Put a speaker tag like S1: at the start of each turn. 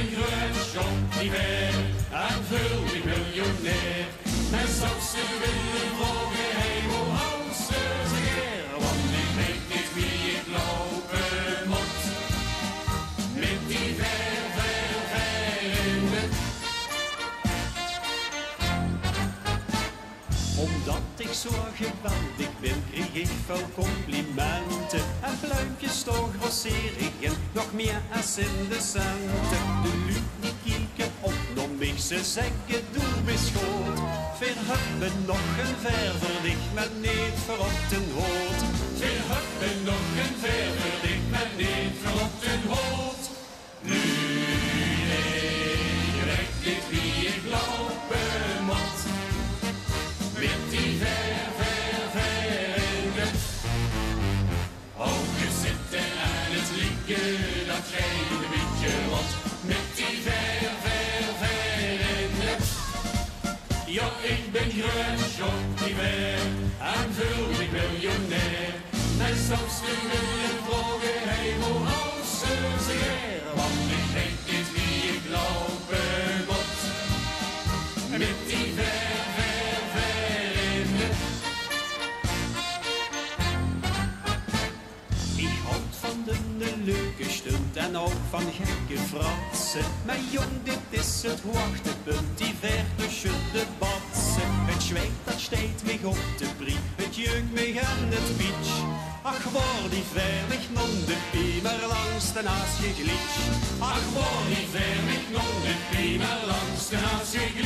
S1: ben groen, shop niet ver, en vul die miljonair. En zou ze willen volgen, hij wil houdt ze zeer, want ik weet niet wie ik lopen moet. Met die ververinden. Omdat ik zo geweldig ben, kreeg ik veel complimenten. En pluimpjes toch grosseringen, nog meer als in de centen. De luid die kieken op naar mij, ze zeggen doe beschoot. Ver hebben nog een ververdicht, maar niet voor op den hoofd. Ver hebben nog een ververdicht, maar niet voor op den hoofd. Nu ik weet niet wie ik lopen moet. Met die ververingen. Ogen zitten aan het liegen, dat geen beetje rot. Met die ververingen. Ja, ik ben groen, shop niet meer, en vul ik miljonair. En soms de willen vroegen, hij moet houdt ze zeer, want ik weet niet wie ik lopen moet. Met die ververingen. Ik houd van de leuke stunt en ook van gekke fratsen. Maar jong, dit is het hoogtepunt, die ver tussen de batsen. Het zweet dat steekt mij op de brie, het jeukt mij aan het pitch. Ach, word die verlig non de piemer langs de naast je glitch. Ach, word die verlig non de piemer langs de naast je glitch.